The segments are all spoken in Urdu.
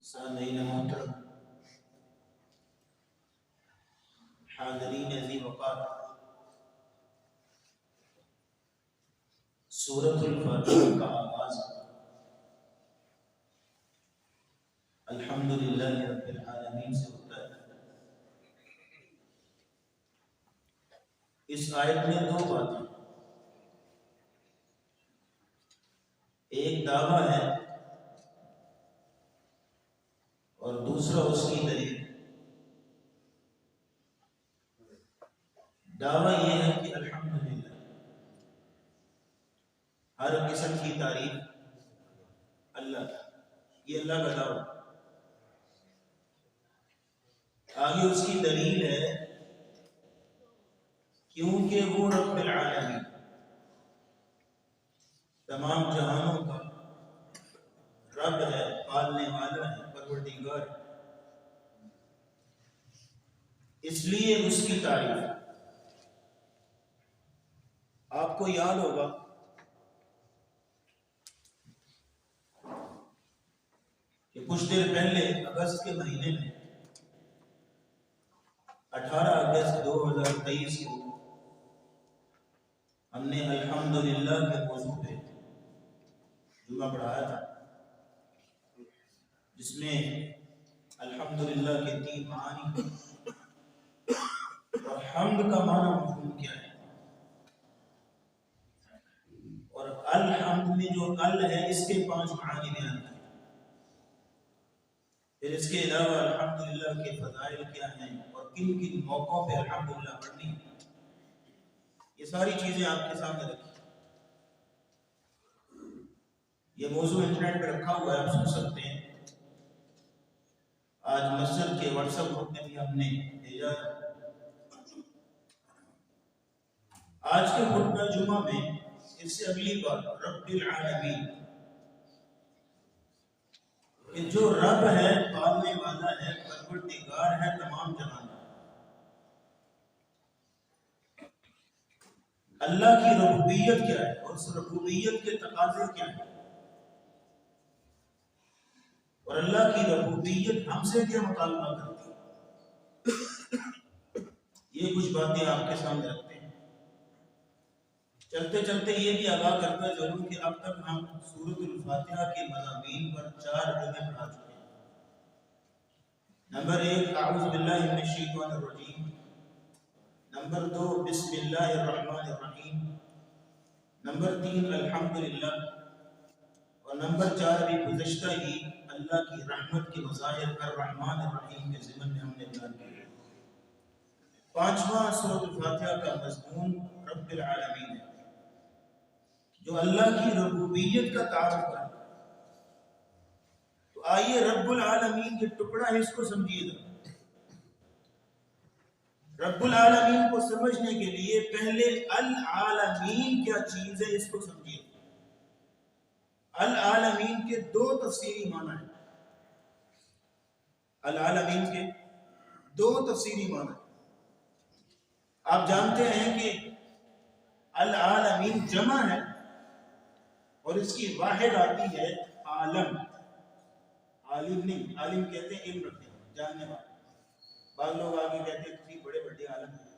سامعین محترم، حاضرین عزیز وقار، سورۃ الفاتحہ کا آغاز الحمدللہ رب العالمین سے ہوتا ہے۔ اس آیت میں دو باتیں، ایک دعویٰ ہے اور دوسرا اس کی دلیل۔ دعویٰ یہ ہے کہ الحمدللہ، ہر قسم کی تعریف اللہ کا، یہ اللہ کا دعویٰ۔ آگے اس کی دلیل ہے کیونکہ وہ رب العالمین، تمام جہانوں کا رب ہے، پالنے والا ہے، پروردگار ہے، اس لیے اس کی تعریف۔ آپ کو یاد ہوگا کہ کچھ دیر پہلے اگست کے مہینے میں 18 اگست 2023 کو ہم نے الحمدللہ کے موضوع پہ جمعہ پڑھایا تھا، جس میں الحمدللہ کے 3 معانی اور حمد کا معنی مفہوم کیا ہے، اور الحمد میں جو ال ہے اس کے 5 معانی بیان کیے۔ پھر اس کے علاوہ الحمدللہ کے فضائل کیا ہیں اور کن کن موقعوں پہ الحمدللہ پڑھنی، یہ ساری چیزیں آپ کے سامنے رکھی۔ یہ موضوع انٹرنیٹ پہ رکھا ہوا ہے، آپ سن سکتے ہیں۔ آج مسجد کے واٹس ایپ گروپ میں بھی ہم نے بھیجا ہے۔ آج کے خطبہ جمعہ میں اس سے اگلی بات رب العالمین، کہ جو رب ہے، پالنے والا ہے، پروردگار ہے تمام جہان۔ اللہ کی ربوبیت کیا ہے اور اس ربوبیت کے تقاضے کیا ہیں، اور اللہ کی ربوبیت ہم سے کیا مطالبہ کرتی ہے، یہ کچھ باتیں آپ کے سامنے رکھتے ہیں۔ چلتے چلتے یہ بھی آگاہ کرتا ضرور کہ اب تک ہم سورۃ الفاتحہ کے مضامین پر 4 جمعے پڑھا چکے ہیں۔ نمبر 1 اعوذ باللہ من الشیطان الرجیم، نمبر 2 بسم اللہ الرحمن الرحیم، نمبر 3 الحمدللہ، اور نمبر 4 بھی گزشتہ ہی اللہ کی رحمت کے مظاہر الرحمن الرحیم کے ضمن میں ہم نے بیان کیا۔ 5واں سورۃ الفاتحہ کا مضمون رب العالمین ہے، جو اللہ کی ربوبیت کا تعارف ہے۔ تو آئیے رب العالمین جو ٹکڑا ہے اس کو سمجھیے گا۔ رب العالمین کو سمجھنے کے لیے پہلے العالمین کیا چیز ہے اس کو سمجھیے۔ العالمین کے 2 تفسیری معنی ہیں، العالمین کے 2 تفسیری معنی ہیں۔ آپ جانتے ہیں کہ العالمین جمع ہے اور اس کی واحد آتی ہے عالم۔ عالم نہیں، عالم کہتے ہیں علم رکھنے والا، جاننے والا۔ بعض لوگ آگے کہتے ہیں کسی بڑے بڑے عالم ہیں۔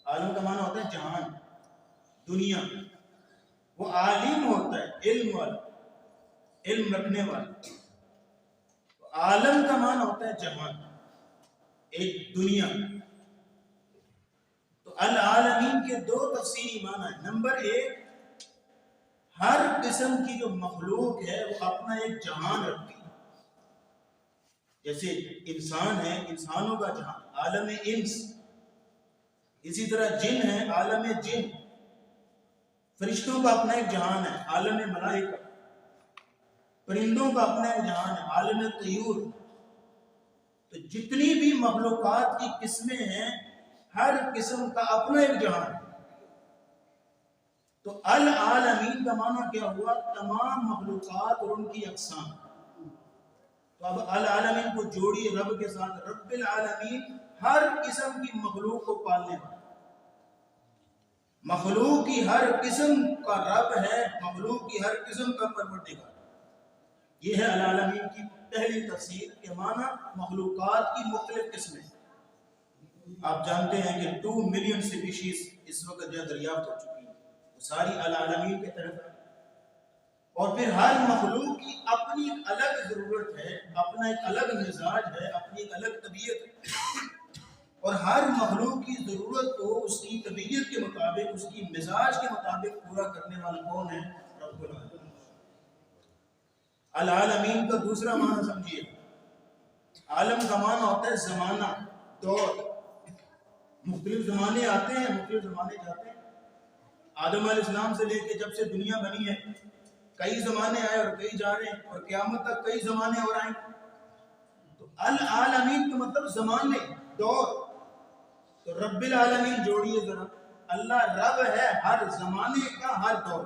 عالم کا معنی ہوتا ہے جہان، دنیا۔ وہ عالم ہوتا ہے علم والا، علم رکھنے والا۔ عالم کا معنی ہوتا ہے جہان، ایک دنیا۔ تو العالمین کے 2 تفسیری معنی ہیں۔ نمبر 1، ہر قسم کی جو مخلوق ہے وہ اپنا ایک جہان رکھتی ہے۔ جیسے انسان ہے، انسانوں کا جہان عالم انس، اسی طرح جن ہے عالم جن، فرشتوں کا اپنا ایک جہان ہے عالم ملائکہ، پرندوں کا اپنا ایک جہان ہے عالم طیور۔ تو جتنی بھی مخلوقات کی قسمیں ہیں، ہر قسم کا اپنا ایک جہان ہے۔ تو العالمین کا معنی کیا ہوا؟ تمام مخلوقات اور ان کی اقسام۔ تو اب العالمین کو جوڑیے رب کے ساتھ، رب العالمین ہر قسم کی مخلوق کو پالنے والا، مخلوق کی ہر قسم کا رب ہے، مخلوق کی ہر قسم کا پروردگار۔ یہ ہے العالمین کی پہلی تفسیر کے معنی مخلوقات کی مختلف قسمیں. آپ جانتے ہیں کہ 2 ملین سپیشیز اس وقت جو دریافت ہو چکی ہیں، وہ ساری العالمین کے تحت. اور پھر ہر مخلوق کی اپنی ایک الگ ضرورت ہے، اپنا ایک الگ مزاج ہے، اپنی ایک الگ طبیعت ہے. اور ہر مخلوق کی ضرورت کو اس کی طبیعت کے مطابق، اس کی مزاج کے مطابق پورا کرنے والا کون ہے؟ رب العالمین. العالمین کا دوسرا معنی سمجھیے. عالم کا معنی ہوتا ہے زمانہ، دور. مختلف زمانے آتے ہیں، مختلف زمانے جاتے ہیں. آدم علیہ السلام سے لے کے جب سے دنیا بنی ہے کئی زمانے آئے اور کئی جا رہے ہیں، اور قیامت تک کئی زمانے اور آئیں. تو العالمین کا مطلب زمانے، دور. تو رب العالمین جوڑیے ذرا. اللہ رب ہے ہر زمانے کا، ہر دور.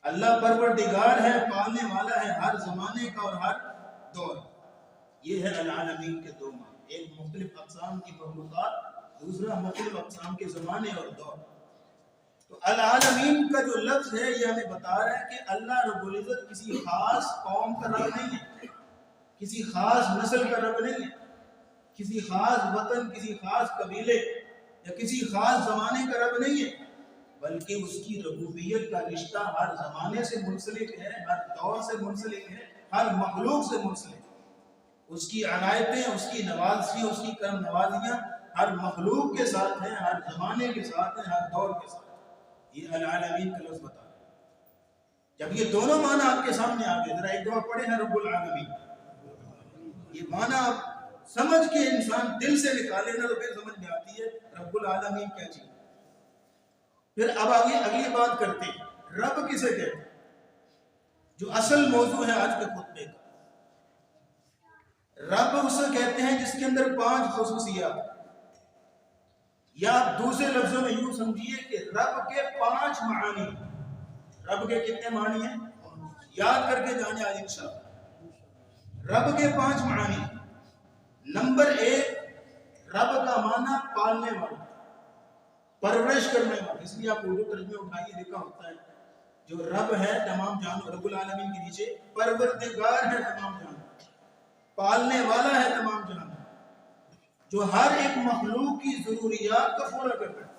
اللہ پروردگار ہے، پالنے والا ہے ہر زمانے کا اور ہر دور. یہ ہے العالمین کے دو معنی. ایک مختلف اقسام کی مخلوقات، دوسرا مختلف اقسام کے زمانے اور دور. تو العالمین کا جو لفظ ہے یہ ہمیں بتا رہا ہے کہ اللہ رب العزت کسی خاص قوم کا رب نہیں ہے، کسی خاص نسل کا رب نہیں ہے، کسی خاص وطن، کسی خاص قبیلے یا کسی خاص زمانے کا رب نہیں ہے، بلکہ اس کی ربوبیت کا رشتہ ہر زمانے سے منسلک ہے، ہر دور سے منسلک ہے، ہر مخلوق سے منسلک ہے. اس کی عنایتیں، اس کی نوازشیں، اس کی کرم نوازیاں ہر مخلوق کے ساتھ ہیں، ہر زمانے کے ساتھ ہیں، ہر دور کے ساتھ. یہ العالمین کا لفظ بتا رہا ہے. جب یہ دونوں معنی آپ کے سامنے آ گئے، ذرا ایک دعا پڑھے ہیں رب العالمین. یہ معنی آپ سمجھ کے انسان دل سے نکالے نا تو پھر سمجھ میں آتی ہے رب العالمین کیا چیز. پھر اب آگے اگلی بات کرتے ہیں، رب کسے کہتے ہیں؟ جو اصل موضوع ہے آج کے خطبے کا. رب اسے کہتے ہیں جس کے اندر 5 خصوصیات. یا آپ دوسرے لفظوں میں یوں سمجھیے کہ رب کے 5 معانی. رب کے کتنے معنی ہیں؟ یاد کر کے جانے آج انشاءاللہ. رب کے 5 معانی. نمبر 1، رب کا معنی پالنے والا، پرورش کرنے والا. اس لیے آپ اردو ترجمے اٹھائیے، لکھا ہوتا ہے جو رب ہے تمام جانور، رب العالمین کے نیچے پروردگار ہے تمام جانور، پالنے والا ہے تمام جانور، جو ہر ایک مخلوق کی ضروریات کو پورا کرتا ہے.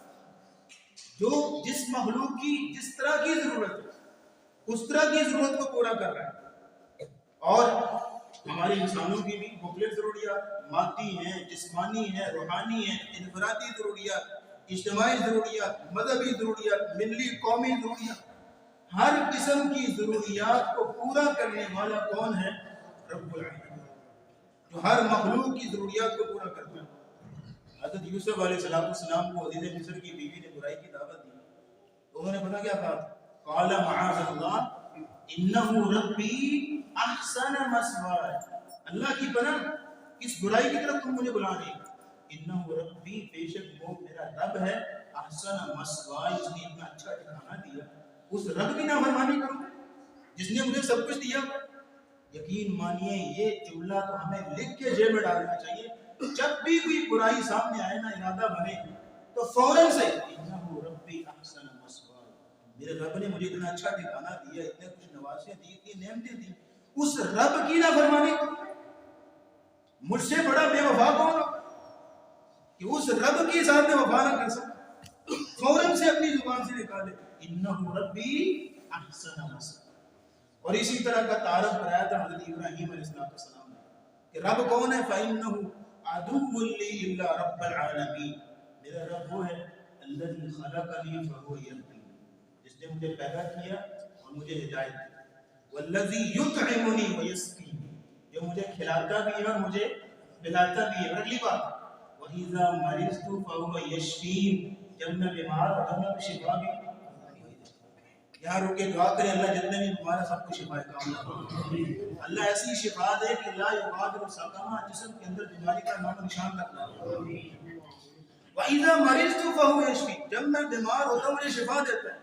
جو جس مخلوق کی جس طرح کی ضرورت ہے اس طرح کی ضرورت کو پورا کر رہا ہے. اور ہمارے انسانوں کی بھی مختلف ضروریات، مادی ہیں، جسمانی ہیں، روحانی ہیں، انفرادی ضروریات، اجتماعی ضروریات، مذہبی ضروریات، ملی قومی ضروریات. ہر قسم کی ضروریات کو پورا کرنے والا کون ہے؟ رب العالمین، جو ہر مخلوق کی ضروریات کو پورا کرتا ہے. حضرت یوسف علیہ السلام کو عزیز مصر کی بیوی نے برائی کی دعوت دی تو انہوں نے پتہ کیا کہا؟ قال معاذ اللہ انہ ربی احسن مثوایا. اللہ کی پناہ، اس برائی کی طرف تم مجھے بلا رہے ہو. انہ ربی، بے شک وہ میرا رب ہے، احسن مثوایا، جس نے اتنا اچھا ٹھکانہ دیا. اس رب کی نافرمانی کروں جس نے مجھے سب کچھ دیا. یقین مانیے یہ جملہ تو ہمیں لکھ کے جیب میں ڈالنا چاہیے. جب بھی کوئی برائی سامنے آئے نا، ارادہ بنے تو فوراً سے انہ ربی احسن مثوایا، میرے رب نے مجھے اتنا اچھا ٹھکانہ دیا، اتنے کچھ نوازیں دی، اتنی نعمتیں دی، اس رب کی نافرمانی کروں. مجھ سے بڑا بے وفا کون ہو کہ اس رب کے ساتھ میں وفا نہ کر سکتا؟ فوراً سے اپنی زبان سے نکالے انہ ربی احسن مثوایا. اور اسی طرح کا تعارف کرایا تھا حضرت ابراہیم علیہ السلام نے کہ رب کون ہے؟ فَإِنَّهُ عَدُوٌّ لِّي إِلَّا رَبَّ الْعَالَمِينَ. میرا رب وہ ہے الذی خلقنی فہو یہدین، جس نے مجھے پیدا کیا اور مجھے ہدایت دی. والذی یطعمنی ویسقین، جو مجھے کھلاتا بھی ہے اور مجھے پلاتا بھی ہے. اگلی بات وَإِذَا مَرِضْتُ فَهُوَ یشفین، جب میں بیمار ہوتا ہوں تو شفا بھی. یہاں رک کے دعا کریں اللہ جتنے بھی بیمار ہیں سب کو شفا کاملہ. اللہ ایسی شفا دے کہ لا یغادر سقما، جسم کے اندر بیماری کا نام و نشان تک نہ ہو. وَإِذَا مَرِضْتُ فَهُوَ یشفین، جب میں بیمار ہوتا ہوں مجھے شفا دیتا ہے.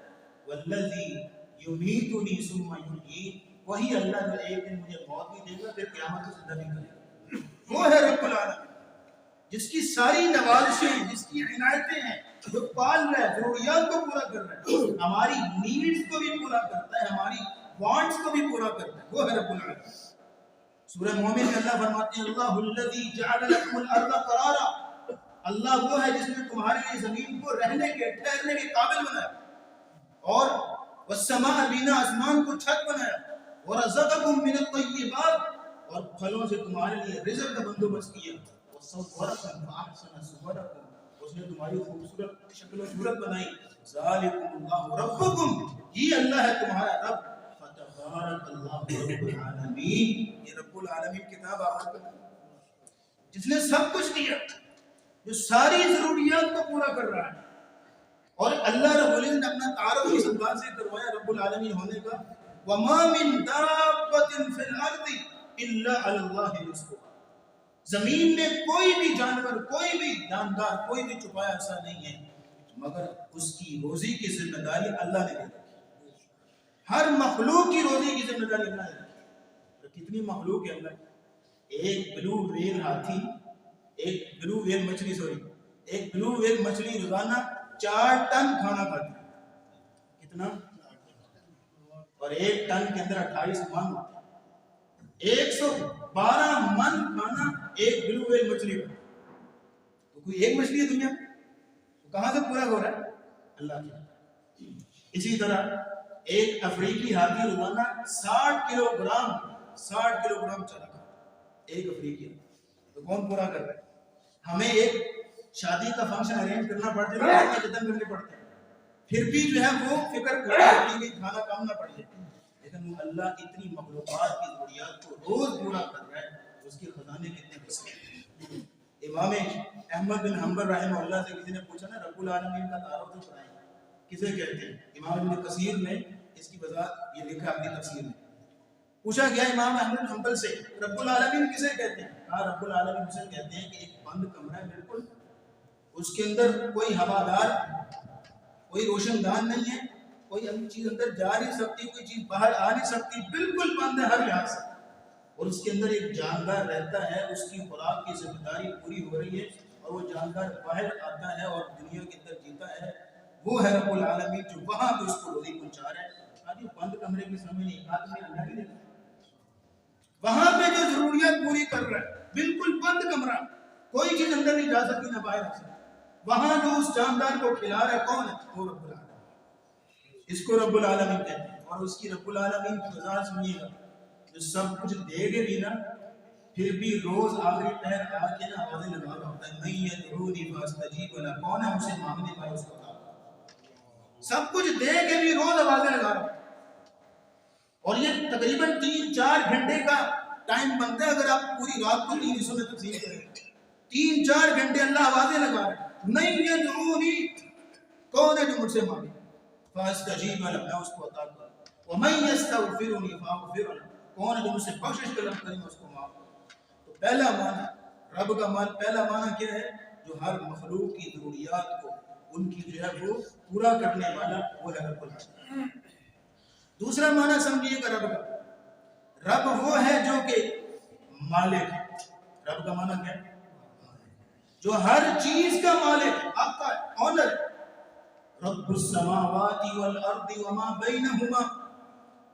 وَالَّذِي یُمِیتُنِی ثُمَّ یحیین، وہی اللہ جو ایک دن مجھے موت بھی دے گا پھر قیامت کو زندہ بھی کرے گا. وہ ہے رب العالمین جس کی ساری نوازشیں، جس کی عنایتیں ہیں، جو پال رہا ہے، ضروریات کو پورا کر رہا ہے، ہماری نیڈز کو بھی پورا کرتا ہے، ہماری وانٹس کو بھی پورا کرتا ہے، وہ ہے رب العالمین۔ سورہ مومن میں اللہ فرماتے ہیں اللہ الذی جعل لکم الارض قرارا، اللہ وہ ہے جس نے تمہارے لیے زمین کو رہنے کے ٹھہرنے کے قابل بنایا، اور والسماء بنا، آسمان کو چھت بنایا، ورزقکم من الطیبات، اور پھلوں سے تمہارے لیے رزق کا بندوبست کیا، وصورکم فاحسن صورکم، اس نے تمہاری خوبصورت شکل و صورت بنائی، ذالکم اللہ ربکم، یہ اللہ ہے تمہارا رب، فتبارک اللہ رب العالمین، یہ رب العالمین کتاب آپ کو جس نے سب کچھ دیا، جو ساری ضروریات کو پورا کر رہا ہے۔ اور اللہ رب العالمین نے اپنا تعارف اس انداز سے کروایا رب العالمین ہونے کا، وَمَا مِن دَابَّةٍ فِي الْأَرْضِ إِلَّا عَلَى اللَّهِ رِزْقُهَا، زمین میں کوئی بھی جانور، کوئی بھی جاندار، کوئی بھی چھپایا ایسا نہیں ہے مگر اس کی روزی کی ذمہ داری اللہ نے دی۔ ہر مخلوق کی روزی کی ذمہ داری اللہ نے دی۔ کتنی مخلوق ہے اللہ، ایک بلو ویل ہاتھی، ایک بلو ویل مچھلی، ایک بلو ویل مچھلی روزانہ 4 ٹن کھانا کھاتی ہے، کتنا؟ اور ایک ٹن کے اندر 28 من، 112 من کھانا ایک بلو ویل مچھلی کا۔ تو کوئی ایک مچھلی ہے دنیا میں، تو کہاں سے پورا ہو رہا ہے؟ اللہ کی۔ اسی طرح ایک افریقی ہاتھی روزانہ 60 کلو گرام چنا کھاتا ہے، ایک افریقی، تو کون پورا کر رہا ہے؟ ہمیں ایک شادی کا فنکشن ارینج کرنا پڑتا ہے، ختم کرنے پڑتے ہیں، پھر بھی جو ہے وہ فکر پوری ہوتی ہے کہ کھانا کم نہ پڑ جائے، لیکن وہ اللہ اتنی مخلوقات کی ضروریات کو روز پورا کر رہا ہے، اس کے خزانے کتنے وسیع ہیں۔ امام احمد بن حنبل رحمہ اللہ سے کسی نے پوچھا نا رب العالمین کا تعارف تو بتائیں کسے کہتے ہیں؟ امام ابن کثیر نے اس کی وضاحت یہ لکھا اپنی تفسیر میں، پوچھا گیا امام احمد بن حنبل سے رب العالمین کسے کہتے ہیں؟ کہا رب العالمین اسے کہتے ہیں کہ ایک بند کمرہ ہے، بالکل اس کے اندر کوئی ہوادار، کوئی روشن دان نہیں ہے، کوئی چیز اندر جا نہیں سکتی، کوئی چیز باہر آ نہیں سکتی، بالکل بند ہے ہر لحاظ سے، اور اس کے اندر ایک جاندار رہتا ہے، اس کی خوراک کی ذمہ داری پوری ہو رہی ہے، اور وہ جاندار باہر آتا ہے اور دنیا کے اندر جیتا ہے، وہ ہے رب العالمین جو وہاں پہ اس کو روزی پہنچا رہا ہے۔ آج بند کمرے کی سمجھ نہیں آدمی اللہ ہی نہیں، وہاں پہ جو ضروریات پوری کر رہا ہے، بالکل بند کمرہ، کوئی چیز اندر نہیں جا سکتی نہ باہر آ سکتی، وہاں جو اس جاندار کو کھلا رہا ہے کون ہے؟ وہ رب العالمین، اس کو رب العالمین کہتے ہیں۔ اور اس کی رب العالمین کی وضاحت سنیے گا، جو سب کچھ دے گے بھی نا، پھر بھی روز آخری پہر آ کے نا آوازیں لگا رہا ہوتا ہے، میں یدعونی فاستجیب لہ، کون ہے مجھ سے مانگنے والا اس کو بتا، سب کچھ دے کے بھی روز آوازیں لگا رہا ہوتا ہے، اور یہ تقریباً 3-4 گھنٹے کا ٹائم بنتا ہے، اگر آپ پوری رات کو 3 حصوں میں تقسیم کریں، 3-4 گھنٹے اللہ آوازیں لگا رہا ہے، میں یدعونی، کون ہے جو مجھ سے مانگے، فاستجیب لہ، میں اس کو عطا کروں، ومن یستغفرنی فاغفر لہ، کون ہے جو مجھ سے بخشش طلب کرے میں اس کو معاف کروں۔ تو پہلا معنی رب کا معنی، پہلا معنی کیا ہے؟ جو ہر مخلوق کی ضروریات کو ان کی جو ہے وہ پورا کرنے والا، وہ ہے رب العالمین۔ دوسرا معنی سمجھیے گا رب کا، رب وہ ہے جو کہ مالک ہے، رب کا معنی کیا ہے؟ جو ہر چیز کا مالک ہے، آپ کا آنر ہے، رب السماوات والارض وما بینہما،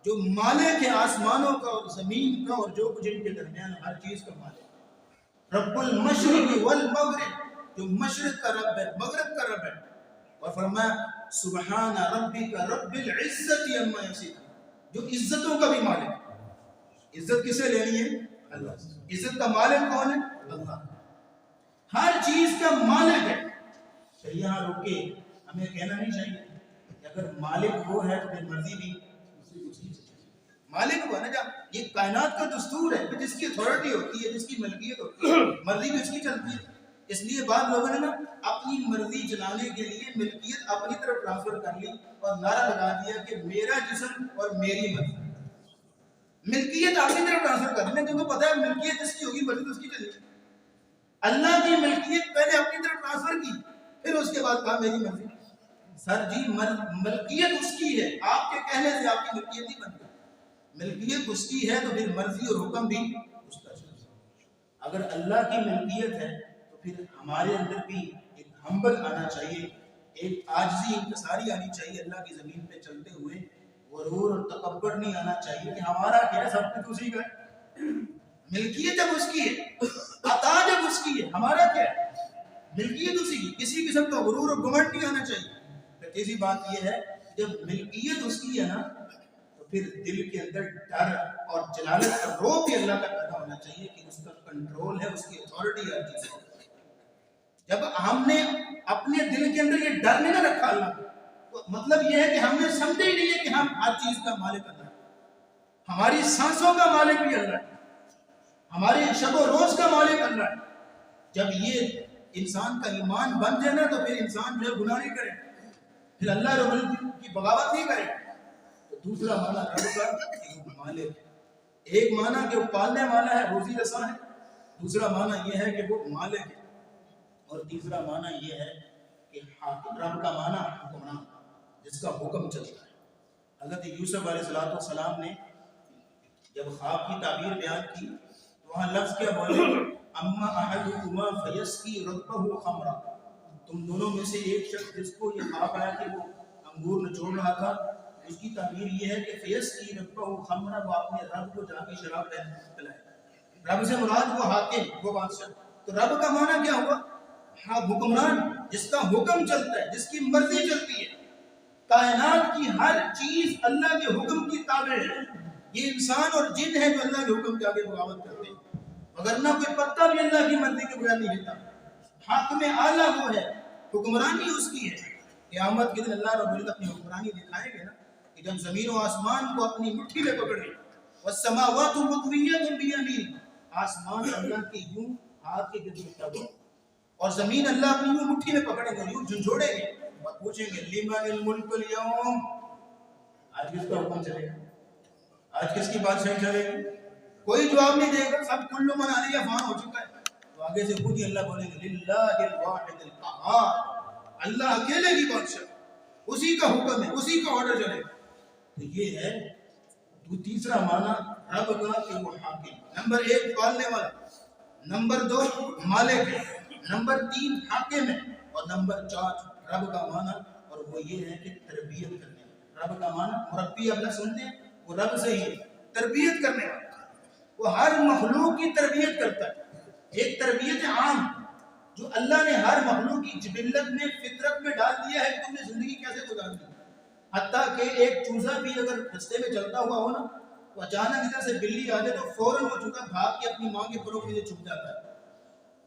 جو مالک ہے آسمانوں کا اور زمین کا اور جو کچھ ان کے درمیان، ہر چیز کا مالک ہے۔ رب المشرق والمغرب، جو مشرق کا رب ہے، مغرب کا رب ہے، اور فرمایا سبحان ربک رب العزت عما یصفون، جو عزتوں کا بھی مالک ہے۔ عزت کسے لینی ہے؟ اللہ سے۔ عزت کا مالک کون ہے؟ اللہ، ہر چیز کا مالک ہے۔ پھر یہاں رک کے ہمیں کہنا نہیں چاہیے کہ اگر مالک وہ ہے تو پھر مرضی بھی مالک ہوا نا، جب یہ کائنات کا دستور ہے، جس کی اتھارٹی ہوتی ہے، جس کی ملکیت ہوتی ہے، مرضی بھی اس کی چلتی ہے۔ اس لیے بعض لوگوں نے نا اپنی مرضی چلانے کے لیے ملکیت اپنی طرف ٹرانسفر کر لی اور نعرہ لگا دیا کہ میرا جسم اور میری مرضی، ملکیت اپنی طرف ٹرانسفر کر لی، کیونکہ پتہ ہے ملکیت جس کی ہوگی مرضی تو اس کی چلے گی۔ اللہ کی ملکیت پہلے اپنی طرف ٹرانسفر کی، پھر اس کے بعد کہا میری مرضی۔ سر جی ملکیت اس کی ہے، آپ کے کہنے سے آپ کی ملکیت نہیں بنتی، ملکیت اس کی ہے تو پھر مرضی اور حکم بھی اس کا چلتا ہے۔ اگر اللہ کی ملکیت ہے تو پھر ہمارے اندر بھی ایک ہمبل آنا چاہیے، ایک عاجزی انکساری آنی چاہیے اللہ کی زمین پہ چلتے ہوئے، غرور اور تکبر نہیں آنا چاہیے کہ ہمارا کیا ہے، سب کچھ اسی کا ہے، ملکیت جب اس کی ہے، عطا جب اس کی ہے، ہمارا کیا ہے، ملکیت اسی کی، کسی قسم کا غرور اور گھمنڈ نہیں آنا چاہیے۔ تیسری بات یہ ہے جب ملکیت اس کی ہے نا تو پھر دل کے اندر ڈر اور جلالت اور روب بھی اللہ کا پیدا ہونا چاہیے کہ اس کا کنٹرول ہے، اس کی اتھارٹی ہر چیز ہے۔ جب ہم نے اپنے دل کے اندر یہ ڈر نہیں نہ رکھا اللہ تو مطلب یہ ہے کہ ہم نے سمجھا ہی نہیں ہے کہ ہم ہر چیز کا مالک اللہ ہے، ہماری سانسوں کا مالک بھی اللہ ہے، ہمارے شب و روز کا مالک اللہ ہے۔ جب یہ انسان کا ایمان بن جائے نا تو پھر انسان جو ہے گناہ نہیں کرے، پھر اللہ رب العزت کی بغاوت نہیں کرے۔ تو دوسرا معنی رب کا کہ وہ مالک ہے، ایک معنی کہ وہ پالنے والا ہے، روزی رساں ہے، دوسرا معنی یہ ہے کہ وہ مالک ہے، اور تیسرا معنی یہ ہے کہ رب کا معنی حکمران، جس کا حکم چلتا ہے۔ حضرت یوسف علیہ السلام نے جب خواب کی تعبیر بیان کی تو وہاں لفظ کیا بولے، اما احدکما فیسقی ربہ خمرا، تم دونوں میں سے ایک شخص جس کو یہ خواب آیا کہ وہ انگور نچوڑ رہا تھا، اس کی تعبیر یہ ہے کہ فیسقی ربہ خمرا، وہ اپنے رب کو جا کے شراب پلائے۔ رب سے مراد وہ حاکم، وہ بادشاہ۔ تو رب کا معنی کیا ہوا؟ ہاں، حکمران، جس کا حکم چلتا ہے، جس کی مرضی چلتی ہے۔ کائنات کی ہر چیز اللہ کے حکم کی تابع ہے۔ یہ انسان اور جن ہے جو اللہ کے حکم کے آگے بغاوت کرتے ہیں، وگرنہ کوئی پتا بھی اللہ کی مرضی کے بغیر نہیں لیتا۔ حاکم اعلیٰ وہ ہے، حکمرانی اس کی ہے۔ قیامت کے دن اللہ رب العزت اپنی حکمرانی دکھائیں گے نا کہ جب زمین و آسمان کو اپنی مٹھی میں پکڑے، والسماوات مطویات بیمینہ، آسمان اللہ کے یوں ہاتھ کے گرد لٹا ہوا اور زمین اللہ اپنی یوں مٹھی میں پکڑیں گے، یوں جھنجھوڑیں گے اور پوچھیں گے لمن الملک اليوم، آج کس کا حکم چلے گا، آج کس کی بادشاہی چلے گی؟ کوئی جواب نہیں دے گا، سب کل من علیہ فان ہو چکا ہے۔ تو آگے سے خود ہی اللہ بولیں گے للہ الواحد القہار، اللہ اکیلے کی بادشاہ، اسی کا حکم ہے، اسی کا آرڈر چلے گا۔ تو یہ ہے تو تیسرا معنی رب کا کہ وہ حاکم، نمبر ایک پالنے والا، نمبر دو مالک ہے، نمبر تین حاکم ہے، اور نمبر چار رب کا معنی اور وہ یہ ہے کہ تربیت کرنے والا۔ رب کا معنی مربی اپنا سنتے ہیں، وہ رب سے ہی ہے، تربیت کرنے والا، وہ ہر مخلوق کی تربیت کرتا ہے۔ ایک تربیت عام جو اللہ نے ہر مخلوق کی جبلت میں، فطرت میں ڈال دیا ہے کہ تم نے زندگی کیسے گزارنی ہے۔ حتیٰ کہ ایک چوزا بھی اگر رستے میں چلتا ہوا ہو نا تو اچانک ادھر سے بلی آ جائے تو فوراً وہ چوزا بھاگ کے اپنی ماں کے پروں کے لیے چھپ جاتا ہے۔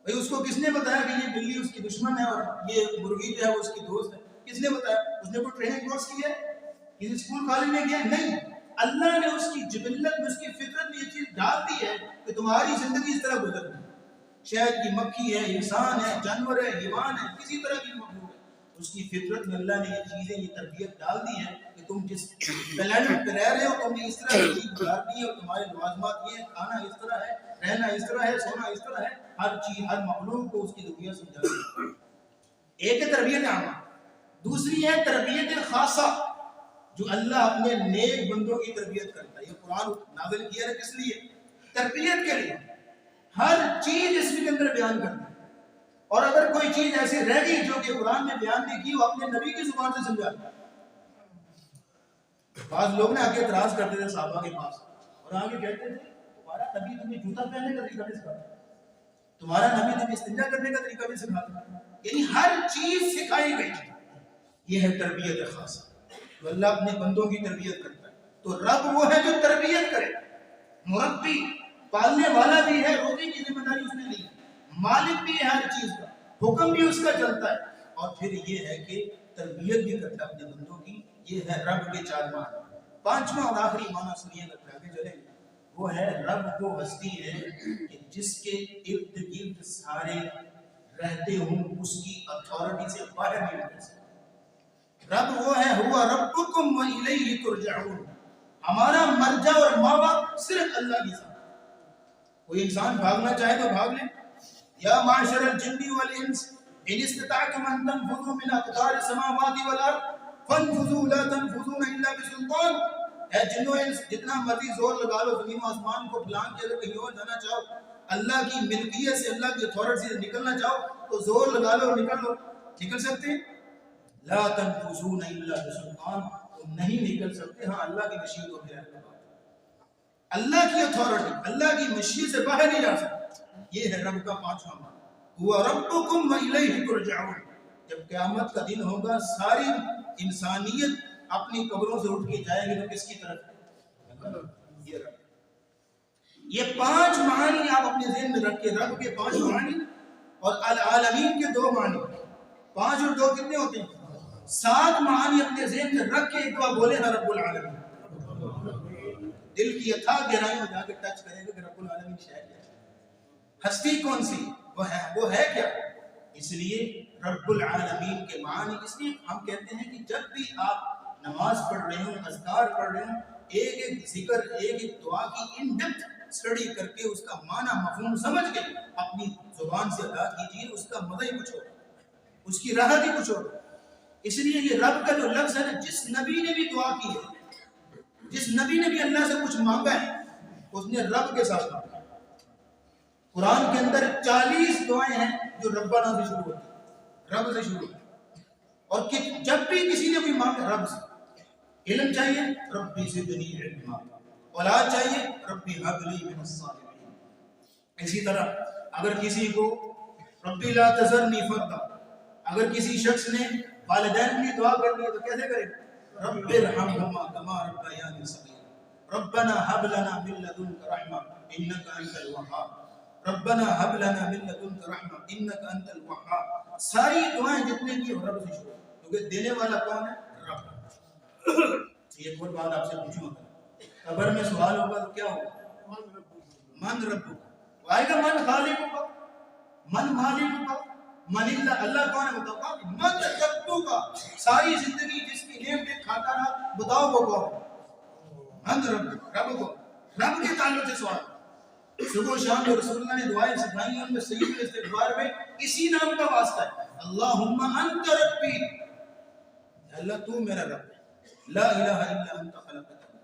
بھئی اس کو کس نے بتایا کہ یہ بلی اس کی دشمن ہے اور یہ مرغی جو ہے وہ اس کی دوست ہے؟ کس نے بتایا؟ اس نے کوئی ٹریننگ کورس کی ہے؟ کسی اسکول کالج میں گیا؟ نہیں، اللہ نے اس کی جبلت میں، اس کی فطرت میں یہ چیز ڈال دی ہے کہ تمہاری زندگی اس طرح گزرتی ہے۔ شہد کی مکھی ہے، انسان ہے، جانور ہے، حیوان ہے، کسی طرح کی مخلوق ہے، اس کی فطرت میں اللہ نے یہ چیزیں، یہ تربیت ڈال دی ہے کہ تم جس پلانٹ پہ رہ رہے ہو تم نے اس طرح کی چیز گزارنی ہے، اور تمہارے لوازمات یہ ہیں، کھانا اس طرح ہے، رہنا اس طرح ہے، سونا اس طرح ہے، ہر چیز، ہر مخلوق کو اس کی ضروریات سمجھا دی۔ ایک ہے تربیت عامہ، دوسری ہے تربیت خاصہ جو اللہ اپنے نیک بندوں کی تربیت کرتا ہے۔ یہ قرآن نازل کیا ہے کس لیے؟ تربیت کے لیے۔ ہر چیز اس کے اندر بیان کرتا ہے، اور اگر کوئی چیز ایسی رہ گئی جو کہ قرآن میں بیان نہیں کی، وہ اپنے نبی کی زبان سے سمجھاتا ہے۔ بعض لوگ نے آگے اعتراض کرتے تھے صحابہ کے پاس اور آگے کہتے تھے تمہارا نبی تمہیں جوتا پہننے کا طریقہ بھی سکھاتا، تمہارا نبی تمہیں استنجا کرنے کا طریقہ بھی سکھاتا، یعنی ہر چیز سکھائی گئی۔ یہ ہے تربیت خاصہ تو اللہ اپنے بندوں کی تربیت کرتا ہے۔ تو رب وہ ہے جو تربیت کرے، مربی، پالنے والا بھی ہے، روزی کی ذمہ داری اس نے لی، مالک بھی ہے ہر چیز کا، حکم بھی اس کا چلتا ہے، اور پھر یہ ہے کہ تربیت بھی کرتا ہے اپنے بندوں کی۔ یہ ہے رب کے چار معنی۔ پانچواں اور آخری معنی سنیے گا پھر آگے چلیں گے، وہ ہے رب وہ ہستی ہے کہ جس کے ارد گرد سارے رہتے ہوں، اس کی اتھارٹی سے باہر نہیں نکل سکتے۔ رب وہ ہے ہوا ربکم وإلیہ ترجعون، ہمارا مرجع اور ماوا صرف اللہ کی ذات۔ کوئی انسان بھاگنا چاہے تو بھاگ لے، یا معاشر الجن والانس ان استطعتم ان تنفذوا من اقطار السماوات والارض فانفذوا لا تنفذون الا بسلطان۔ اے جن و انس، جتنا مرضی زور لگا لو زمین و آسمان کو پھلان کے اگر کہیں اور جانا چاہو، اللہ کی ملکیت سے، اللہ کی اتھارٹی سے نکلنا چاہو تو زور لگا لو، نکل لو، نکل سکتے ہیں؟ لا تنفذون الا بسلطان، تم نہیں نکل سکتے. ہاں اللہ کی مشیت ہو گیا, اللہ کی اتھارٹی, اللہ کی مشیت سے باہر نہیں جا سکتے. یہ ہے رب کا پانچواں معنی. هو ربکم والیہ ترجعون. جب قیامت کا دن ہوگا ساری انسانیت اپنی قبروں سے اٹھ کے جائے گی تو کس کی طرف؟ یہ رب. یہ 5 معنی آپ اپنے ذہن میں رکھ کے, رب کے 5 معنی اور العالمین کے 2 معنی, 5 اور 2 کتنے ہوتے ہیں؟ 7 معنی اپنے ذہن میں رکھ کے ایک دعا بولے نا رب العالمین. دل کی اتھا گہرائی میں جا کے ٹچ کرے گا کہ رب العالمین شاید ہے, ہستی کون سی, وہ ہے کیا. اس لیے رب العالمین کے معنی, اس لیے ہم کہتے ہیں کہ جب بھی آپ نماز پڑھ رہے ہوں, اذکار پڑھ رہے ہوں, ایک ایک ذکر, ایک ایک دعا کی ان ڈیپتھ اسٹڈی کر کے اس کا معنی مفہوم سمجھ کے اپنی زبان سے ادا کیجیے. اس کا مزہ ہی کچھ ہوگا, اس کی راحت ہی کچھ ہوگا. اس لیے یہ رب کا جو لفظ ہے, جس نبی نے بھی دعا کی ہے, جس نبی نے بھی اللہ سے کچھ مانگا ہے, اس نے رب کے ساتھ مانگا. قرآن کے اندر 40 دعائیں ہیں جو ربنا سے شروع ہوتی ہیں, رب سے شروع ہوتی ہیں. اور جب بھی کسی نے کوئی مانگا رب سے, علم چاہیے ربی زدنی علما, اولاد چاہیے ربی هب لی من الصالحین. اسی طرح اگر کسی کو ربی لا تذرنی فردا, اگر کسی شخص نے والدین کی دعا کرنی ہے تو کیسے کرے؟ رب ارحمہما کما ربیانی صغیرا, ربنا هب لنا من لدنک رحمہ انک انت الوہاب, ربنا هب لنا من لدنک رحمہ انک انت الوہاب. ساری دعائیں جتنے کی رب سے شروع, کیونکہ دینے والا کون ہے؟ رب. ایک اور بات آپ سے پوچھوں, قبر میں سوال ہوگا تو کیا ہوگا؟ من ربک, آئے گا من خالقک, من مالکک, من اللہ, اللہ کون ہے بتاؤ. من ربک, ساری زندگی جس کی نیم پہ کھاتا رہا, بتاؤ وہ کون ہے؟ من ربک, رب کو, رب کے تعلق سے سوال. صبح و شام جو رسول اللہ نے دعائیں سکھائی ہیں ان میں سید الاستغفار میں اسی نام کا واسطہ ہے, اللہم انت ربی, اللہ تو میرا رب ہے, لا الہ الا انت خلقتنی.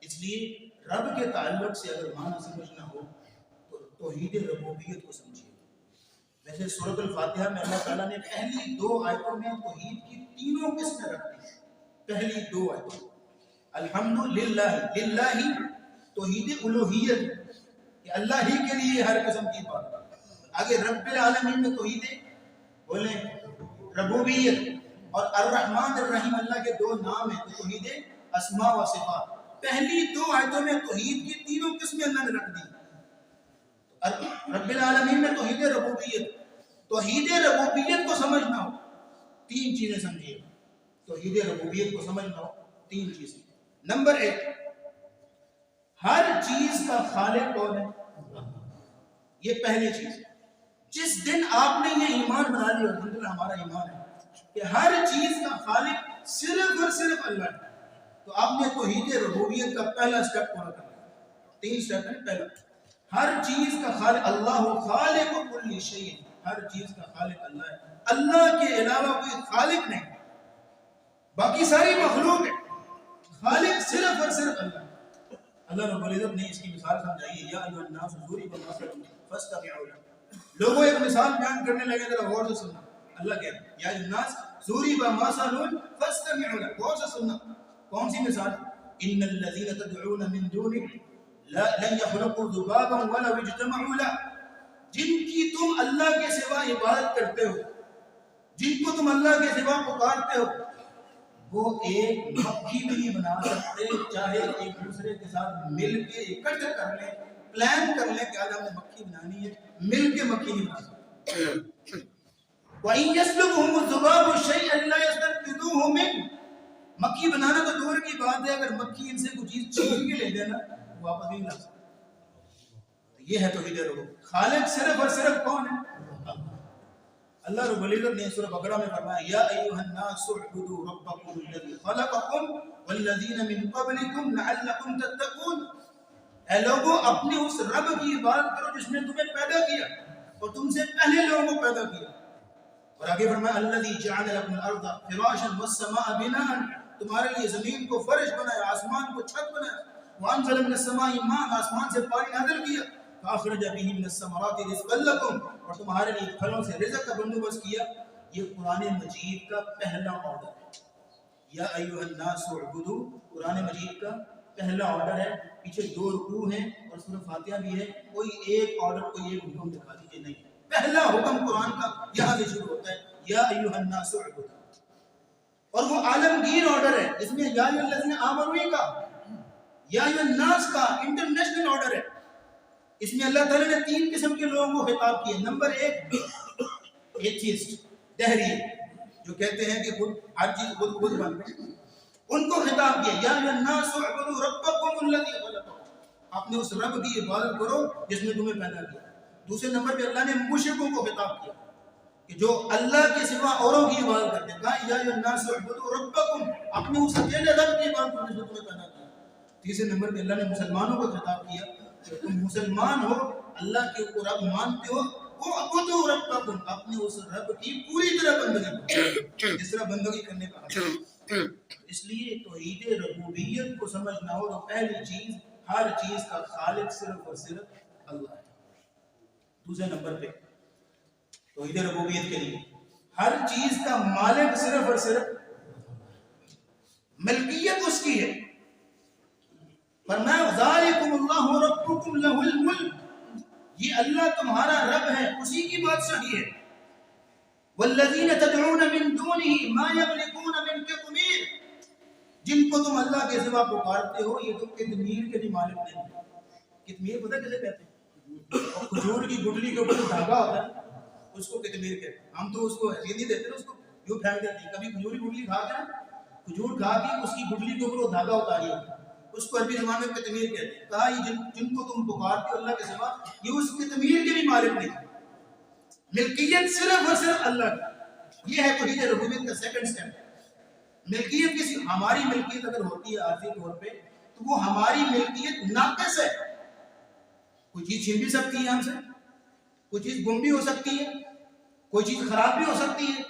اس لیے رب کے تعلق سے اگر معنی سمجھنا ہو تو توحید ربوبیت کو سمجھیے. ویسے سورۃ الفاتحہ میں اللہ تعالیٰ نے پہلی 2 آیتوں میں توحید کی تینوں قسمیں رکھ دی. پہلی 2 آیتوں الحمدللہ, للہ توحید الوہیت کہ اللہ ہی کے لیے ہر قسم کی بات. آگے رب العالمین میں توحید بولیں ربوبیت, اور الرحمن الرحیم اللہ کے 2 نام ہیں, تو توحید اسماء و صفات. پہلی 2 آیتوں میں توحید کی تینوں قسمیں اللہ نے رکھ دی. رب العالمین میں توحید ربوبیت, توحید ربوبیت کو سمجھنا ہو 3 چیزیں سمجھیے. توحید ربوبیت کو سمجھنا ہو 3 چیزیں. نمبر 1, ہر چیز کا خالق کون ہے؟ یہ پہلی چیز. جس دن آپ نے یہ ایمان بنا لیا, الحمدللہ ہمارا ایمان ہے کہ ہر چیز کا خالق صرف اور صرف اللہ ہے, تو آپ نے توحید ربوبیت کا پہلا سٹیپ پورا کر لیا. 3 سٹیپ ہیں. پہلا, ہر چیز کا خالق اللہ, خالق کل شیء, ہر چیز کا خالق اللہ ہے, اللہ کے علاوہ کوئی خالق نہیں, باقی ساری مخلوق ہے, خالق صرف اور صرف اللہ. اللہ رب العزت نے اس کی مثال سمجھائی ہے, یا ایھا الناس ضرب مثل فاستمعوا له. لوگوں ایک مثال بیان کرنے لگے, ذرا غور سے سننا. اللہ کہتے ہیں یا ایھا الناس ضرب مثل فاستمعوا له, غور سے سننا. کون سی مثال؟ ان الذين تدعون من دونه لن يخلقوا ذبابا ولو اجتمعوا له. جن کی تم اللہ کے سوا عبادت کرتے ہو, جن کو تم اللہ کے سوا پکارتے ہو, وہ ایک مکھی بھی نہیں بنا سکتے, چاہے ایک دوسرے کے ساتھ مل کے اکٹھے کر لیں, پلان کر لیں کہ آج ہم نے مکھی بنانی ہے, مل کے مکھی نہیں بنا سکتے. وَإِن يَسْلُبْهُمُ الذُّبَابُ شَيْئًا لَّا يَسْتَنقِذُوهُ مِنْهُ. مکھی بنانا تو دور کی بات ہے, اگر مکھی ان سے کوئی چیز چھین کے لے دینا واپس نہیں لا سکتے. یہ ہے توحید ربوبیت. خالق صرف اور صرف کون ہے؟ اللہ رب العزت نے سورہ بقرہ میں فرمایا یا ایھا الناس اعبدوا ربکم الذی خلقکم والذین من قبلکم لعلکم تتقون. اے لوگو اپنے اس رب کی عبادت کرو جس نے تمہیں پیدا کیا اور تم سے پہلے لوگوں کو پیدا کیا. اور آگے فرمایا الذی جعل لکم الارض فراشا والسماء بناء, تمہارے لیے زمین کو فرش بنایا, آسمان کو چھت بنایا. وانزل من السماء ماء, آسمان سے پانی نازل کیا. فاخرج به من الثمرات رزقا لكم, اور تمہارے لیے پھلوں سے رزق کا بندوبست کیا. یہ قرآن مجید کا پہلا آرڈر ہے. یا ایھا الناس اعبدوا قرآن مجید کا پہلا آرڈر ہے، پیچھے 2 رکوع ہیں اور سورہ فاتحہ بھی ہے، کوئی ایک آرڈر کوئی ایک حکم دکھا دیجیے نہیں، پہلا حکم قرآن کا یہاں سے شروع ہوتا ہے یا ایھا الناس اعبدوا، اور وہ عالمگیر آرڈر ہے، اس میں یا ایھا الذین آمنوا کا یا ایھا الناس کا انٹرنیشنل آرڈر ہے، اس میں اللہ تعالیٰ نے 3 قسم کے لوگوں کو خطاب کیے۔ نمبر 1 ایتھیسٹ، دہری، جو کہتے ہیں کہ خود ہر چیز خود بن گئی، ان کو خطاب کیا یا ایھا الناس اعبدوا ربکم الذی خلقکم، اپنے اس رب کی عبادت کرو جس نے تمہیں پیدا کیا۔ دوسرے نمبر پہ اللہ نے مشرکوں کو خطاب کیا کہ جو اللہ کے سوا اوروں کی عبادت کرتے ہیں، کہا یا ایھا الناس اعبدوا ربکم، اپنے اس اکیلے رب کی عبادت کرو جس نے تمہیں پیدا کیا۔ تیسرے نمبر پہ اللہ نے مسلمانوں کو خطاب کیا کہ تم مسلمان ہو، اللہ کے رب مانتے ہو، وہ اعبدوا ربکم، اپنے اس رب کی پوری طرح بندگی کرو جس طرح بندگی کرنے کا حق ہے۔ اس لیے توحید ربوبیت کو سمجھنا ہو تو پہلی چیز، ہر چیز کا خالق صرف اور صرف اللہ ہے۔ دوسرے نمبر پہ توحید ربوبیت کے لیے ہر چیز کا مالک صرف اور صرف، ملکیت اس کی ہے۔ فرمایا ذالکم اللہ ربکم لہ الملک، یہ اللہ تمہارا رب ہے، اسی کی بادشاہی ہے۔ والذین تدعون من دونہ ما یملکون من قطمیر، جن کو تم اللہ کے سوا پکارتے ہو یہ تو قطمیر کے بھی مالک نہیں ہے۔ قطمیر پتہ کیسے کہتے ہیں؟ کھجور کی گٹلی کے اوپر دھاگا ہوتا ہے اس کو قطمیر کہتے ہیں، ہم تو اس کو یہ نہیں دیتے نا، اس کو یوں پھینک دیتے ہیں۔ کبھی کھجور کی گٹلی کھا کے نا، کھجور کھا کے اس کی گٹلی کے اوپر وہ دھاگا اتاریے، اس کو عربی زبان میں قطمیر کہتے ہیں۔ کہا یہ جن کو تم پکارتے ہو اللہ کے سوا یہ اس قطمیر کے بھی مالک نہیں، ملکیت صرف اور صرف اللہ کی۔ یہ ہے توحید ربوبیت کا سیکنڈ سٹیپ۔ ملکیت کسی، ہماری ملکیت اگر ہوتی ہے عارضی طور پہ تو وہ ہماری ملکیت ناقص ہے، کوئی چیز چھین بھی سکتی ہے ہم سے، کوئی چیز گم بھی ہو سکتی ہے، کوئی چیز خراب بھی ہو سکتی ہے،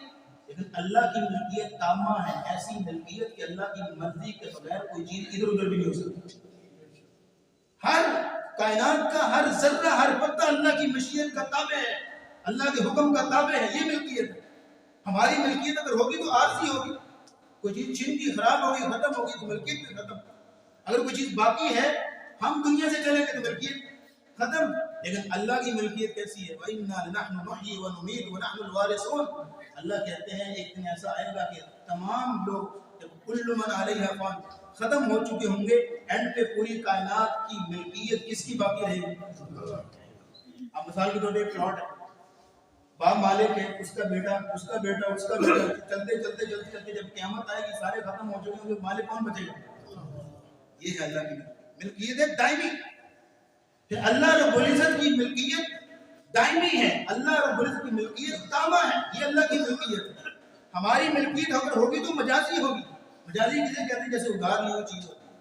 لیکن اللہ کی ملکیت تامہ ہے، ایسی ملکیت کہ اللہ کی مرضی کے بغیر کوئی چیز ادھر ادھر بھی نہیں ہو سکتی۔ ہر کائنات کا ہر ذرہ، ہر پتہ اللہ کی مشیت کا تابع ہے، اللہ کے حکم کا تابع ہے، یہ ملکیت ہے۔ ہماری ملکیت اگر ہوگی تو عارضی ہوگی، کوئی چیز چھن گئی، خراب ہوگی، ختم ہوگی تو ملکیت بھی ختم۔ اگر کوئی چیز باقی ہے، ہم دنیا سے چلیں گے تو ملکیت ختم۔ لیکن اللہ کی ملکیت کیسی ہے؟ وَإِنَّا لَنَحْنُ نُحْيِي وَنُمِيتُ وَنَحْنُ الْوَارِثُونَ، اللہ کہتے ہیں ایک دن ایسا آئے گا کہ تمام لوگ جب کل من علیہا فان ختم ہو چکے ہوں گے، اینڈ پہ پوری کائنات کی ملکیت کس کی باقی رہے گی؟ اب مثال کے طور پہ ایک پلاٹ ہے، باپ مالک ہے، اس کا بیٹا، اس کا بیٹا، اس کا بیٹا، چلتے چلتے چلتے چلتے جب قیامت آئے گی سارے ختم ہو چکے ہوں گے، مالک کون بچے گا؟ یہ ہے اللہ کی ملکیت، ہے دائمی۔ پھر اللہ رب العزت کی ملکیت دائمی ہے، اللہ رب العزت کی ملکیت تامہ ہے، یہ اللہ کی ملکیت ہے۔ ہماری ملکیت اگر ہوگی تو مجازی ہوگی۔ مجازی کسے کہتے ہیں؟ جیسے ادھار لی ہوئی چیز ہوتی ہے،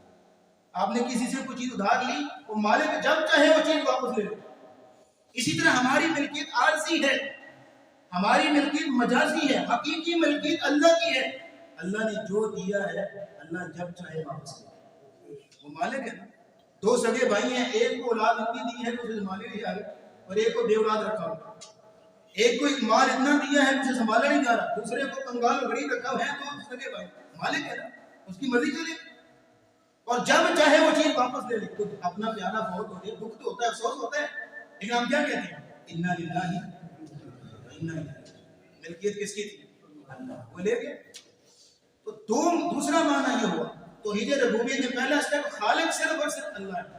آپ نے کسی سے کوئی چیز ادھار لی، وہ مالک جب چاہے وہ چیز واپس لے لے۔ اسی طرح ہماری ملکیت عارضی ہے، ہماری ملکیت مجازی ہے، حقیقی ملکیت اللہ کی ہے۔ اللہ نے جو دیا ہے اللہ جب چاہے واپس لے، وہ مالک ہے نا۔ 2 سگے بھائی ہیں، ایک کو اولاد اتنی دی ہے کہ اسے سنبھالے نہیں جا رہے، اور ایک کو بے اولاد رکھا ہوا، ایک کو مال اتنا دیا ہے کہ اسے سنبھالا نہیں جا رہا، دوسرے کو کنگال غریب رکھا ہوا ہے، تو سگے بھائی مالک ہے نا، اس کی مرضی چلے، اور جب چاہے وہ چیز واپس لے لے۔ خود اپنا پیارا بہت ہوتا ہے، دکھ تو ہوتا ہے، افسوس ہوتا ہے، لیکن ہم کیا کہتے ہیں؟ انا للہ و انا الیہ، ملکیت کس کی تھی؟ اللہ، وہ لے گئے۔ تو دوسرا معنی یہ ہوا توحید ربوبیت میں پہلا سٹیپ خالق صرف اور صرف اللہ ہے،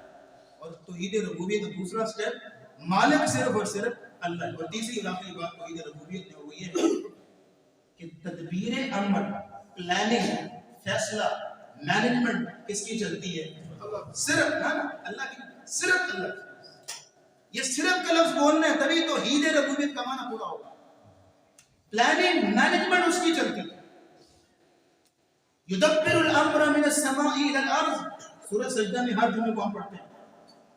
اور توحید ربوبیت کا دوسرا سٹیپ مالک صرف اور صرف اللہ ہے۔ اور تیسری آخری بات توحید ربوبیت میں وہ یہ ہے کہ تدبیر امر، پلاننگ، فیصلہ، مینجمنٹ کس کی چلتی ہے؟ صرف اللہ کی، صرف اللہ۔ یہ صرف کا لفظ بولنا ہے تبھی توحید ربوبیت کا معنی پورا ہوگا۔ پلاننگ، مینجمنٹ اس کی چلتی ہے۔ یدبر الامر من السماء الى الارض، سورہ سجدہ میں ہر جملے کو ہم پڑھتے ہیں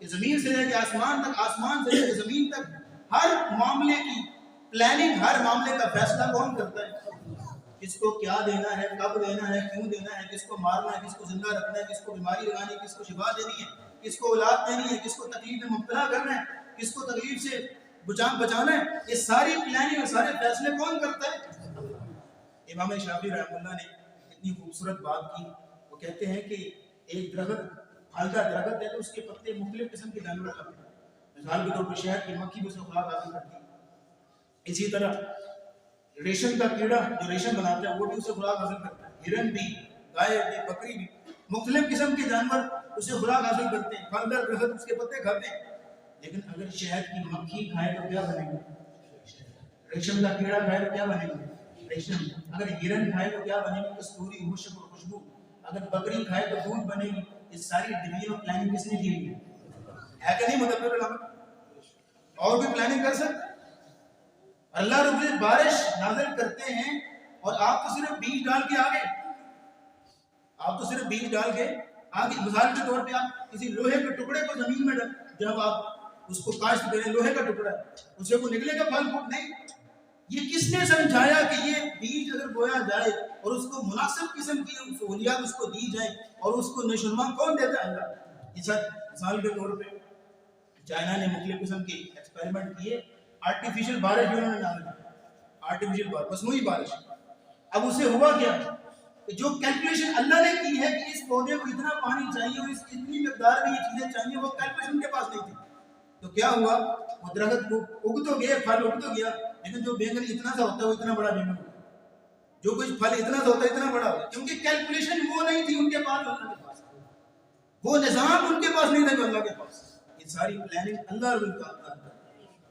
کہ زمین سے لے کے آسمان تک، آسمان سے لے کے زمین تک، ہر معاملے کی پلاننگ، ہر معاملے کا فیصلہ کون کرتا ہے؟ کس کو کیا دینا ہے، کب دینا ہے، کیوں دینا ہے، کس کو مارنا ہے، کس کو زندہ رکھنا ہے، کس کو بیماری لگانی ہے، کس کو شفا دینی ہے، کس کو اولاد دینی ہے، کس کو تکلیف میں مبتلا کرنا ہے، کس کو تکلیف سے بچانا ہے، یہ ساری پلاننگ اور سارے فیصلے کون کرتا ہے؟ امام شافعی رحمہ اللہ نے اتنی خوبصورت بات کی. وہ کہتے ہیں کہ ایک درخت پھلدار درخت ہے تو اس کے پتے مختلف قسم کے جانور کھاتے ہیں. مثال کے طور پر شہد کی مکھی بھی اس میں خوراک حاصل کرتی ہے. اسی طرح ریشم کا کیڑا جو ریشم بناتا ہے وہ بھی اسے خوراک حاصل کرتا ہے. ہرن بھی، گائے بھی، بکری بھی، مختلف قسم کے جانور اسے خوراک حاصل کرتے ہیں. پھلدار درخت اس کے پتے کھاتے ہیں. لیکن اگر شہد کی مکھی کھائے تو کیا بنے گا؟ ریشم کا کیڑا کھائے تو کیا بنے گا؟ ریشم. اگر ہرن کھائے تو کیا بنے گا؟ کستوری، مشک اور خوشبو. اگر بکری کھائے تو دودھ بنے گی. یہ ساری ڈویژن اور پلاننگ کس نے کی ہوئی ہے کہ نہیں؟ مدبر الامر. اور بھی پلاننگ کر سکتے. اللہ رب العزت بارش نازل کرتے ہیں اور آپ تو صرف بیج ڈال کے آگے، آپ تو صرف بیج ڈال کے آگے. مثال کے طور پہ آپ کسی لوہے کے ٹکڑے کو زمین میں ڈال، جب آپ اس کو کاشت کریں، لوہے کا ٹکڑا اسے کو نکلے گا پھل پھوٹ نہیں. یہ کس نے سمجھایا کہ یہ بیج اگر بویا جائے اور اس کو مناسب قسم کی سہولیات اس کو دی جائے اور اس کو نشوونما کون دیتا ہے؟ اللہ. اس مثال کے طور پہ چائنا نے مختلف قسم کے ایکسپیریمنٹ کیے. آرٹیفیشل بارش بھی انہوں نے ڈال دی، آرٹیفیشل بارش، مصنوعی بارش. اب اسے ہوا کیا کہ جو کیلکولیشن اللہ نے کی ہے کہ اس پودے کو اتنا پانی چاہیے اور اس اتنی مقدار میں یہ چیزیں چاہیے، وہ کیلکولیشن کے پاس نہیں تھی. تو کیا ہوا؟ وہ درخت کو اگ تو گیا، پھل اگ تو گیا، لیکن جو بینگن اتنا سا ہوتا ہے وہ اتنا بڑا بینگن ہوتا ہے. جو کچھ پھل اتنا سا ہوتا ہے اتنا بڑا ہوتا ہے، کیونکہ کیلکولیشن وہ نہیں تھی ان کے پاس، اللہ کے پاس وہ نظام ان کے پاس نہیں تھا جو اللہ کے پاس. یہ ساری پلاننگ اللہ رب العزت کا.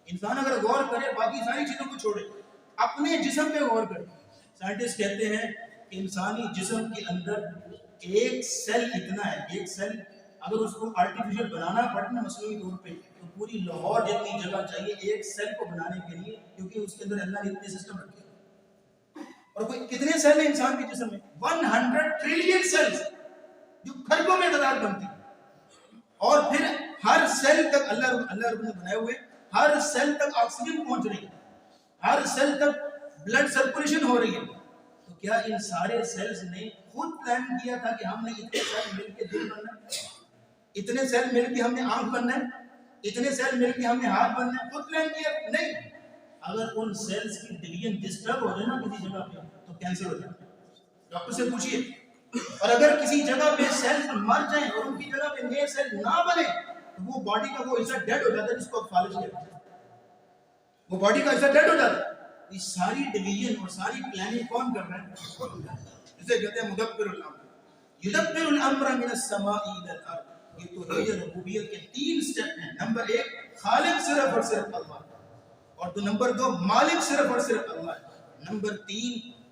انسان اگر غور کرے، باقی ساری چیزوں کو چھوڑے، اپنے جسم پہ غور کرے. سائنٹسٹ کہتے ہیں کہ انسانی جسم کے اندر ایک سیل اتنا ہے، ایک سیل اگر اس کو آرٹیفیشل بنانا پڑے نا مصنوعی طور پہ تو پوری لاہور جتنی جگہ چاہیے ایک سیل کو بنانے کے لیے، کیونکہ اس کے اندر اللہ نے اتنے سسٹم رکھے. اور کوئی کتنے سیل ہیں انسان کے جسم میں؟ 100 ٹریلین سیلز جو کھربوں میں تعداد بنتی ہے. اور پھر ہر سیل تک اللہ رب نے بنائے ہوئے، ہر سیل تک آکسیجن پہنچ رہی ہے، ہر سیل تک بلڈ سرکولیشن ہو رہی ہے. تو کیا ان سارے سیلز نے خود پلان کیا تھا کہ ہم نے اتنے سیل مل کے دل بننا ہے، اتنے سیل مل کے ہم نے آنکھ بننا ہے، اتنے سیل مل کے ہم نے ہاتھ بننا ہے؟ خود پلان کیا نہیں. اگر ان سیلز کی ڈویژن ڈسٹرب ہو جائے نا کسی جگہ پہ تو کینسر ہو جائے. ڈاکٹر سے پوچھئے. اور اگر کسی جگہ پہ سیلز مر جائیں اور ان کی جگہ پہ نئے سیل نہ بنے تو وہ باڈی کا وہ حصہ ڈیڈ ہو جاتا ہے، جس کو فالج کہتے ہیں. وہ باڈی کا حصہ ڈیڈ ہو جاتا ہے. یہ ساری ڈویژن اور ساری پلاننگ کون کر رہا ہے؟ جسے کہتے ہیں مدبر الامر. یدبر الامر من السماء الى الارض. یہ توحید ربوبیت کے 3 سٹیپ ہیں. نمبر 1 خالق صرف اور صرف اللہ، اور نمبر 2 مالک صرف اور صرف اللہ ہے. نمبر 3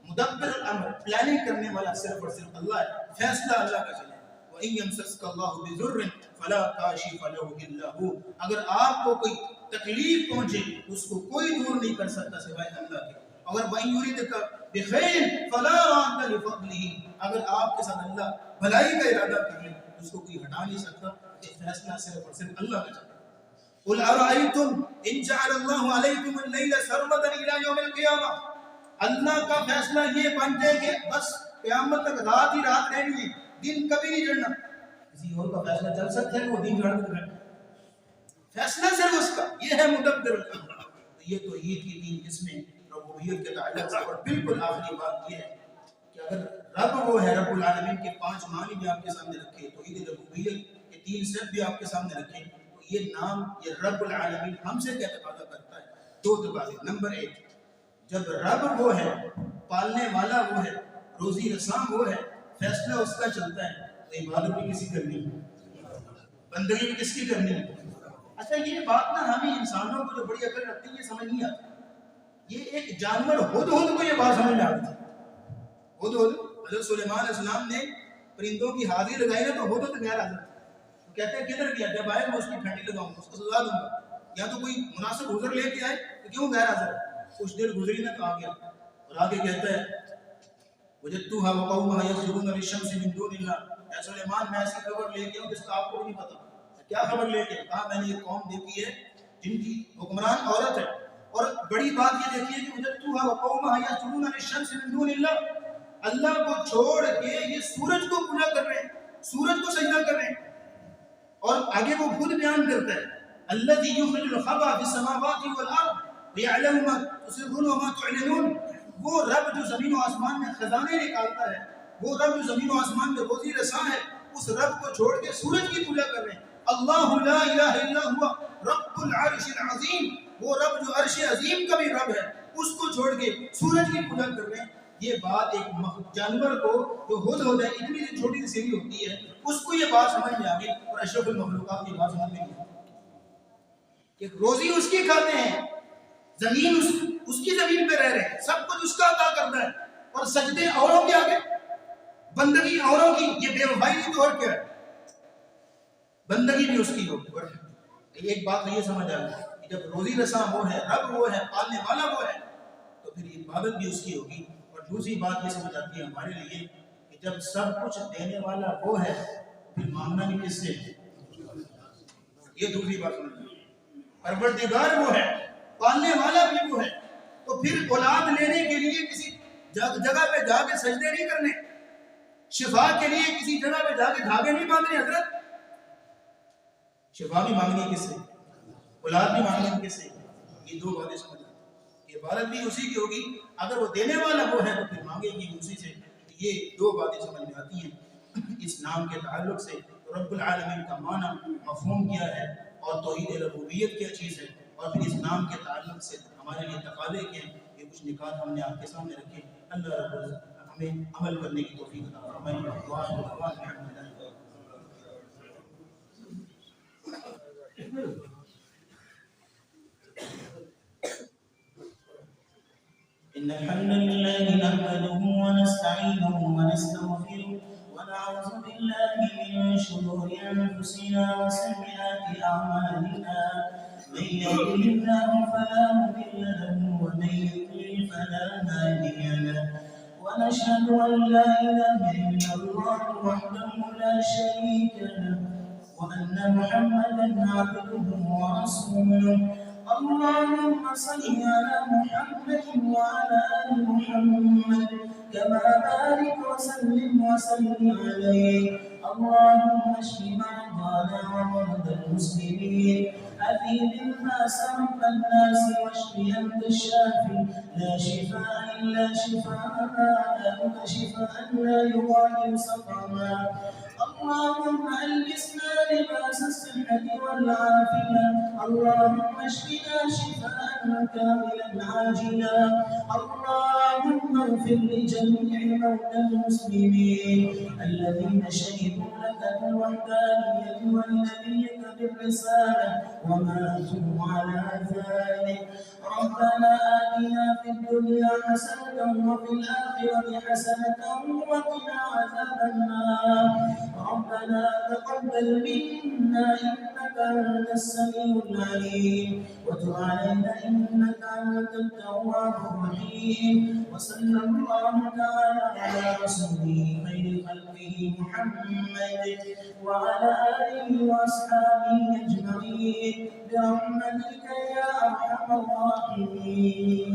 مدبر الامر، پلاننگ کرنے والا صرف اور صرف اللہ ہے. فیصلہ اللہ کا چلے. وَإِن يَمْسَسْكَ اللَّهُ بِضُرٍّ فَلَا كَاشِفَ لَهُ إِلَّا هُوَ. اگر آپ کو کوئی تکلیف پہنچے اس کو کوئی دور نہیں کر سکتا سوائے اللہ کے. اگر وَإِن يُرِدْكَ بِخَيْرٍ فَلَا رَادَّ لِفَضْلِهِ. اگر آپ کے ساتھ اللہ بھلائی کا ارادہ کر لے اس کو کوئی ہٹا نہیں سکتا. یہ فیصلہ صرف اور صرف اللہ کا چلتا ہے. قُلْ أَرَأَيْتُمْ إِنْ جَعَلَ اللَّهُ عَلَيْكُمُ اللَّيْلَ سَرْمَدًا إِلَى يَوْمِ الْقِيَامَةِ. اللہ کا فیصلہ یہ بن جائے کہ بس قیامت تک رات ہی رات رہنی ہے، دن کبھی نہیں چڑھنا. کسی اور کا فیصلہ چل سکتا ہے کہ وہ دن چڑھ کر رہے؟ فیصلہ صرف اس کا. یہ ہے مدبر الامر. یہ تو عید کی 3 قسمیں ربوبیت کے تعلق سے. اور بالکل آخری بات یہ ہے کہ اگر رب وہ ہے، رب العالمین کے 5 معنی بھی آپ کے سامنے رکھے، تو عید ربوبیت کے 3 سٹیپ بھی آپ کے سامنے رکھے، تو یہ نام یہ رب العالمین ہم سے کیا تقاضا کرتا ہے؟ 2 تقاضے. نمبر 1 جب رب وہ ہے، پالنے والا وہ ہے، روزی رساں وہ ہے، فیصلہ اس کا چلتا ہے، تو عبادت بھی کسی کرنی ہے، بندگی بھی کس کی کرنی ہے. اچھا یہ بات نا ہمیں انسانوں کو جو بڑی عقل رکھتی ہے یہ سمجھ نہیں آتی. یہ ایک جانور ہدہد کو یہ بات سمجھ میں آتی ہے. ہدہد حضرت سلیمان علیہ السلام نے پرندوں کی حاضری لگائی نا تو ہدہد غیر حاضر. تو کہتے ہیں کدھر گیا؟ جب آئے میں اس کی پھینٹی لگاؤں گا، اس کو سزا دوں گا. یا تو کوئی مناسب عذر لے کے آئے تو کیوں غیر حاضر ہے؟ کچھ دیر گزری نہ تو آ گیا. اور آگے کہتا ہے وجدتها وقومها يسجدون للشمس من دون الله. اے سلیمان میں ایسی خبر لے کے ہوں جس کا آپ کو نہیں پتا. کیا خبر لے کے؟ کہا میں نے ایک قوم دیکھی ہے جن کی حکمران عورت ہے. اور بڑی بات یہ دیکھیے کہ وجدتها وقومها يسجدون للشمس من دون الله. اللہ کو چھوڑ کے یہ سورج کو پوجا کر رہے ہیں، سورج کو سجدہ کر رہے ہیں. اور آگے وہ خود بیان کرتا ہے الذي يخرج الخبأ في السماوات والارض ويعلم ما تسرون وما تعلنون. وہ رب جو زمین و آسمان میں خزانے نکالتا ہے وہ رب جو زمین و آسمان میں روزی رساں ہے، اس رب کو چھوڑ کے سورج کی پوجا کر رہے ہیں۔ اللہ لا الہ الا ہوا رب العرش العظیم، وہ رب جو عرش عظیم کا بھی رب ہے، اس کو چھوڑ کے سورج کی پوجا کر رہے ہیں۔ یہ بات ایک جانور کو جو ہدہد ہے، اتنی سی چھوٹی سی سیڑھی ہوتی ہے، اس کو یہ بات سمجھ میں آ گئی، اور اشرف المخلوقات کی بات سمجھ میں نہیں آئی کہ روزی اس کی کھاتے ہیں، زمین اس کی زمین پہ رہ رہے ہیں، سب کچھ اس کا عطا کرتا ہے، اور سجدے اوروں کے آگے، بندگی اوروں کی، یہ بے وفائی نہیں تو اور کیا ہے؟ بندگی بھی اس کی ہوگی۔ ایک بات تو یہ سمجھ آ گئی کہ جب روزی رساں وہ ہے، رب وہ ہے، پالنے والا وہ ہے، تو پھر عبادت بھی اس کی ہوگی۔ اور دوسری بات یہ سمجھ آتی ہے ہمارے لیے کہ جب سب کچھ دینے والا وہ ہے، پھر مانگنا بھی کس سے؟ یہ دوسری بات سمجھ آتی ہے، پروردگار وہ ہے، پالنے والا بھی وہ ہے، تو پھر اولاد لینے کے لیے کسی جگہ پہ جا کے سجدے نہیں کرنے، شفا کے لیے کسی جگہ پہ جا کے دھاگے نہیں باندھنے۔ حضرت شفا بھی مانگنی ہے کس سے؟ اولاد بھی مانگنی ہے کس سے؟ یہ دو باتیں سمجھ آتی ہیں کہ عبادت بھی اسی کی ہوگی، اگر وہ دینے والا وہ ہے تو پھر مانگے گی اسی سے۔ یہ دو باتیں سمجھ میں آتی ہیں۔ اس نام کے تعلق سے رب العالمین کا معنی مفہوم کیا ہے، اور توحید ربوبیت کیا چیز ہے، اور پھر اس نام کے تعلق سے ہمارے لیے تقاضے کے یہ کچھ نکات ہم نے آپ کے سامنے رکھے۔ اللہ رب العزت ہمیں عمل کرنے کی توفیق عطا فرمائے۔ وآخر دعوانا الحمد للہ۔ إن الحمد لله نحمده ونستعينه ونستغفره ونعوذ بالله من شرور أنفسنا وسيئات أعمالنا، من يهده الله فلا مضل له ومن يضلل فلا هادي له، ونشهد أن لا إله إلا الله وحده لا شريك له، وأن محمدا عبده ورسوله۔ اللهم صل على محمد وعلى آل محمد كما بارك وسلم عليه۔ اللهم اشف مرضانا ومرضى المسلمين، أذهب الباس رب الناس واشف أنت الشافي، لا شفاء إلا شفاءك، شفاء لا يغادر سقما۔ اللهم ألبسنا لباس الصحة والعافية، اللهم اشفنا شفاء كاملا عاجلا، اللهم اغفر لجميع موتى المسلمين الذين شهدوا لك بالوحدانية ولنبيك بالرسالة وماتوا على ذلك۔ ربنا آتنا في الدنيا حسنة وفي الآخرة حسنة وقنا عذاب النار۔ ربنا تقبل منا إنك أنت السميع العليم، وتب علينا إنك أنت التواب الرحيم، وصلى الله تعالى على رسوله خير خلقه محمد وعلى آله وأصحابه أجمعين برحمتك يا أرحم الراحمين۔